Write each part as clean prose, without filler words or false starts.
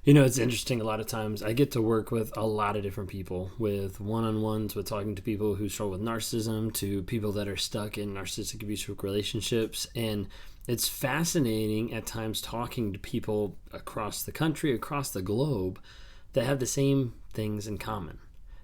It's interesting. A lot of times I get to work with a lot of different people, with one-on-ones, with talking to people who struggle with narcissism, to people that are stuck in narcissistic abusive relationships. And it's fascinating at times talking to people across the country, across the globe, that have the same things in common,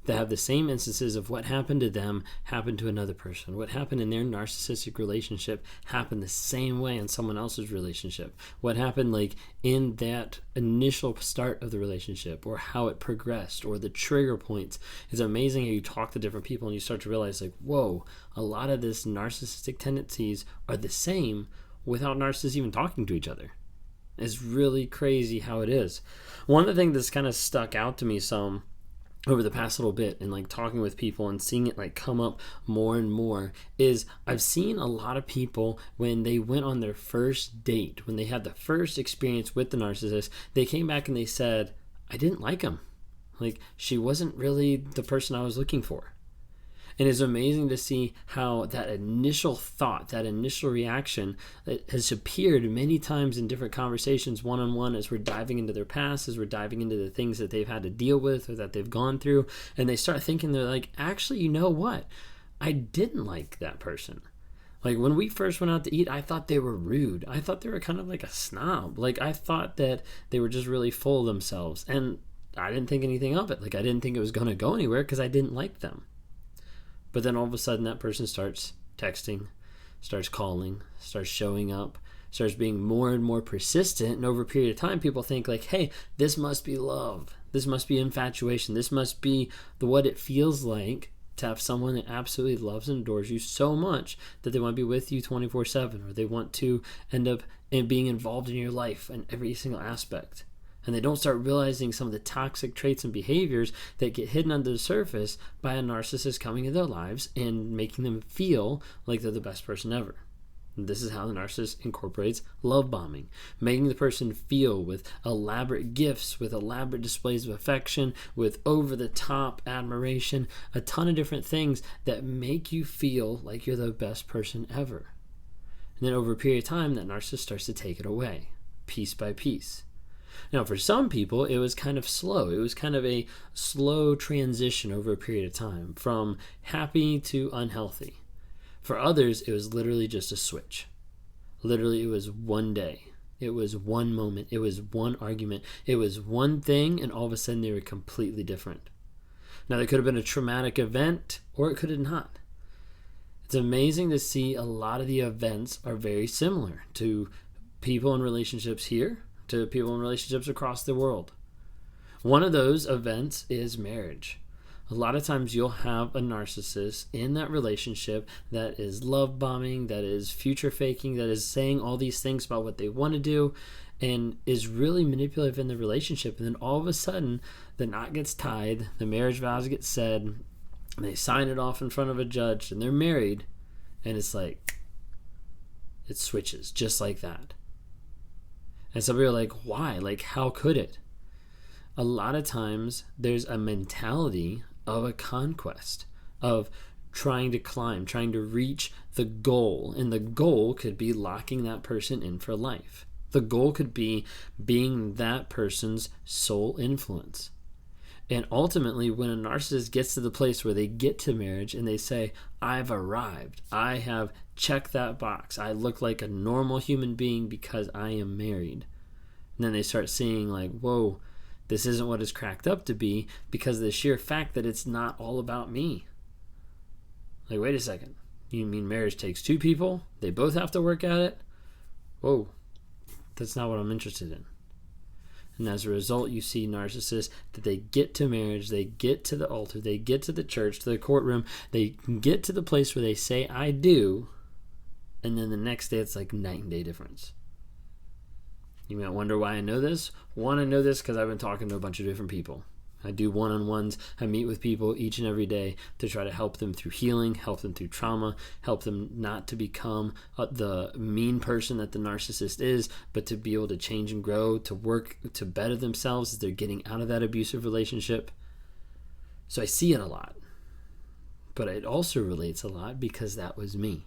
that have the same instances of what happened to them happened to another person. What happened in their narcissistic relationship happened the same way in someone else's relationship. What happened like in that initial start of the relationship, or how it progressed, or the trigger points. It's amazing how you talk to different people and you start to realize like, whoa, a lot of this narcissistic tendencies are the same without narcissists even talking to each other. It's really crazy how it is. One of the things that's kind of stuck out to me some over the past little bit, and like talking with people and seeing it like come up more and more, is I've seen a lot of people when they went on their first date, when they had the first experience with the narcissist, they came back and they said, I didn't like him. Like, she wasn't really the person I was looking for. And it's amazing to see how that initial thought, that initial reaction, that has appeared many times in different conversations one-on-one as we're diving into their past, as we're diving into the things that they've had to deal with or that they've gone through. And they start thinking, they're like, actually, you know what? I didn't like that person. Like, when we first went out to eat, I thought they were rude. I thought they were kind of like a snob. Like, I thought that they were just really full of themselves. And I didn't think anything of it. Like, I didn't think it was going to go anywhere because I didn't like them. But then all of a sudden that person starts texting, starts calling, starts showing up, starts being more and more persistent. And over a period of time, people think like, hey, this must be love. This must be infatuation. This must be what it feels like to have someone that absolutely loves and adores you so much that they want to be with you 24/7, or they want to end up being involved in your life in every single aspect. And they don't start realizing some of the toxic traits and behaviors that get hidden under the surface by a narcissist coming into their lives and making them feel like they're the best person ever. And this is how the narcissist incorporates love bombing, making the person feel with elaborate gifts, with elaborate displays of affection, with over-the-top admiration, a ton of different things that make you feel like you're the best person ever. And then over a period of time, that narcissist starts to take it away, piece by piece. Now, for some people, it was kind of slow. It was kind of a slow transition over a period of time from happy to unhealthy. For others, it was literally just a switch. Literally, it was one day. It was one moment. It was one argument. It was one thing, and all of a sudden, they were completely different. Now, there could have been a traumatic event, or it could have not. It's amazing to see a lot of the events are very similar to people in relationships here, to people in relationships across the world. One of those events is marriage. A lot of times you'll have a narcissist in that relationship that is love bombing, that is future faking, that is saying all these things about what they want to do, and is really manipulative in the relationship. And then all of a sudden, the knot gets tied, the marriage vows get said, and they sign it off in front of a judge, and they're married, and it's like, it switches just like that. And some people are like, why? Like, how could it? A lot of times there's a mentality of a conquest, of trying to climb, trying to reach the goal. And the goal could be locking that person in for life. The goal could be being that person's sole influence. And ultimately, when a narcissist gets to the place where they get to marriage and they say, I've arrived, I have checked that box, I look like a normal human being because I am married. And then they start seeing like, whoa, this isn't what it's cracked up to be, because of the sheer fact that it's not all about me. Like, wait a second, you mean marriage takes two people? They both have to work at it? Whoa, that's not what I'm interested in. And as a result, you see narcissists that they get to marriage, they get to the altar, they get to the church, to the courtroom, they get to the place where they say, I do, and then the next day it's like night and day difference. You might wonder why I know this. One, I know this because I've been talking to a bunch of different people. I do one-on-ones. I meet with people each and every day to try to help them through healing, help them through trauma, help them not to become the mean person that the narcissist is, but to be able to change and grow, to work to better themselves as they're getting out of that abusive relationship. So I see it a lot. But it also relates a lot because that was me.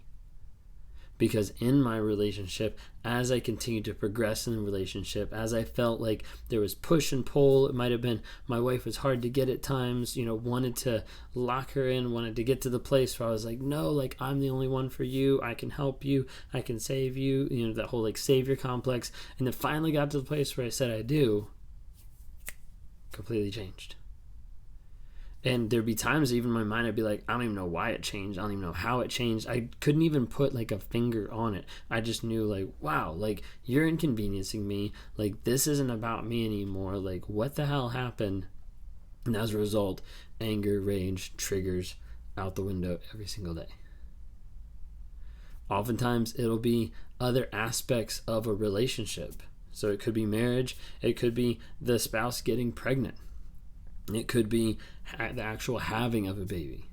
Because in my relationship, as I continued to progress in the relationship, as I felt like there was push and pull, it might have been my wife was hard to get at times, wanted to lock her in, wanted to get to the place where I was like, no, like I'm the only one for you. I can help you. I can save you. That whole like savior complex. And then finally got to the place where I said I do. Completely changed. And there'd be times even in my mind I'd be like, I don't even know why it changed. I don't even know how it changed. I couldn't even put like a finger on it. I just knew like, wow, like you're inconveniencing me. Like this isn't about me anymore. Like what the hell happened? And as a result, anger, rage, triggers out the window every single day. Oftentimes it'll be other aspects of a relationship. So it could be marriage. It could be the spouse getting pregnant. It could be the actual having of a baby.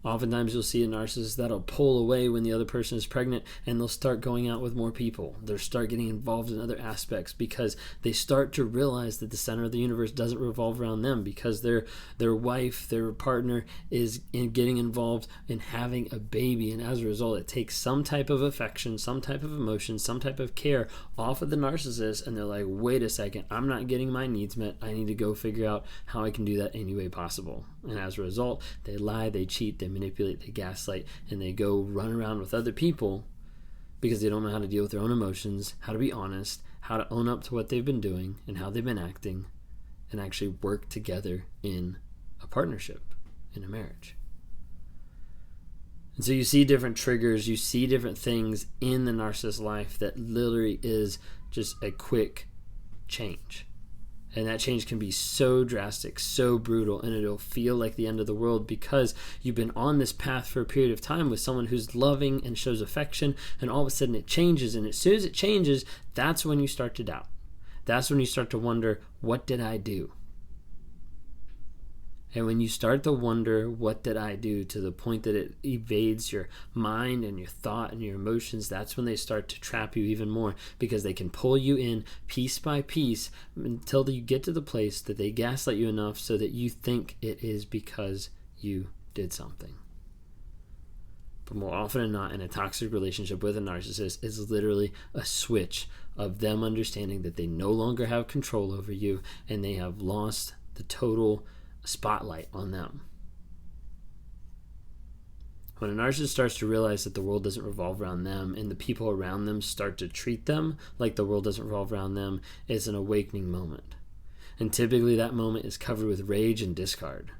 Oftentimes you'll see a narcissist that'll pull away when the other person is pregnant, and they'll start going out with more people. They'll start getting involved in other aspects because they start to realize that the center of the universe doesn't revolve around them, because their wife, their partner is getting involved in having a baby. And as a result, it takes some type of affection, some type of emotion, some type of care off of the narcissist. And they're like, wait a second, I'm not getting my needs met. I need to go figure out how I can do that any way possible. And as a result, they lie, they cheat, they manipulate, they gaslight, and they go run around with other people because they don't know how to deal with their own emotions, how to be honest, how to own up to what they've been doing and how they've been acting, and actually work together in a partnership, in a marriage. And so you see different triggers, you see different things in the narcissist's life that literally is just a quick change. And that change can be so drastic, so brutal, and it'll feel like the end of the world because you've been on this path for a period of time with someone who's loving and shows affection, and all of a sudden it changes. And as soon as it changes, that's when you start to doubt. That's when you start to wonder, what did I do? And when you start to wonder, what did I do, to the point that it evades your mind and your thought and your emotions, that's when they start to trap you even more, because they can pull you in piece by piece until you get to the place that they gaslight you enough so that you think it is because you did something. But more often than not, in a toxic relationship with a narcissist, is literally a switch of them understanding that they no longer have control over you and they have lost the total spotlight on them. When a narcissist starts to realize that the world doesn't revolve around them and the people around them start to treat them like the world doesn't revolve around them, it's an awakening moment. And typically that moment is covered with rage and discard.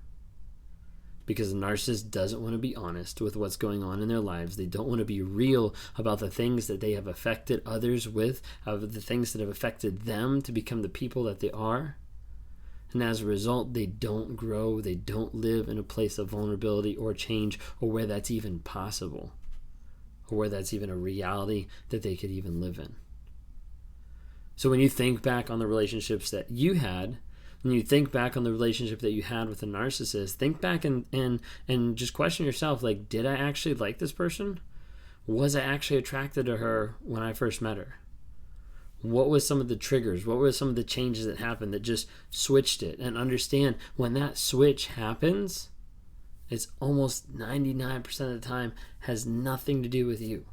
Because the narcissist doesn't want to be honest with what's going on in their lives. They don't want to be real about the things that they have affected others with, of the things that have affected them to become the people that they are. And as a result, they don't grow, they don't live in a place of vulnerability or change, or where that's even possible, or where that's even a reality that they could even live in. So when you think back on the relationships that you had, when you think back on the relationship that you had with a narcissist, think back and just question yourself, like, did I actually like this person? Was I actually attracted to her when I first met her? What was some of the triggers? What were some of the changes that happened that just switched it? And understand, when that switch happens, it's almost 99% of the time has nothing to do with you.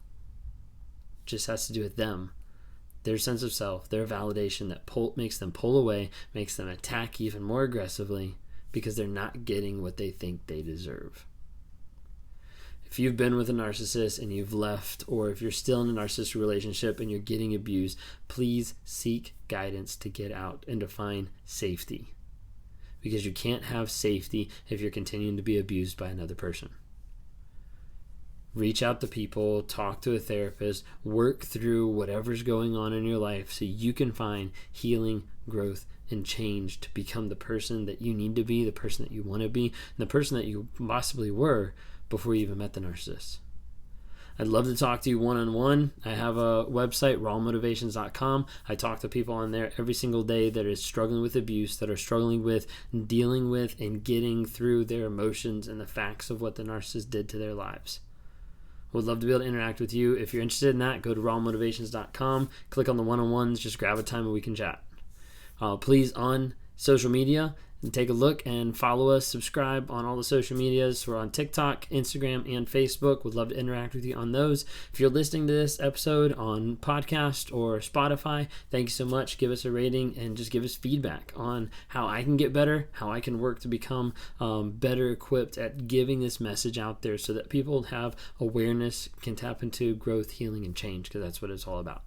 It just has to do with them, their sense of self, their validation that makes them pull away, makes them attack even more aggressively because they're not getting what they think they deserve. If you've been with a narcissist and you've left, or if you're still in a narcissistic relationship and you're getting abused, please seek guidance to get out and to find safety. Because you can't have safety if you're continuing to be abused by another person. Reach out to people, talk to a therapist, work through whatever's going on in your life so you can find healing, growth, and change to become the person that you need to be, the person that you want to be, and the person that you possibly were before you even met the narcissist. I'd love to talk to you one-on-one. I have a website, rawmotivations.com. I talk to people on there every single day that is struggling with abuse, that are struggling with dealing with and getting through their emotions and the facts of what the narcissist did to their lives. Would love to be able to interact with you. If you're interested in that, go to rawmotivations.com, click on the one-on-ones, just grab a time and we can chat. Please, on social media, take a look and follow us, subscribe on all the social medias. We're on TikTok, Instagram, and Facebook. Would love to interact with you on those. If you're listening to this episode on podcast or Spotify, thank you so much. Give us a rating and just give us feedback on how I can get better, how I can work to become better equipped at giving this message out there so that people have awareness, can tap into growth, healing, and change, because that's what it's all about.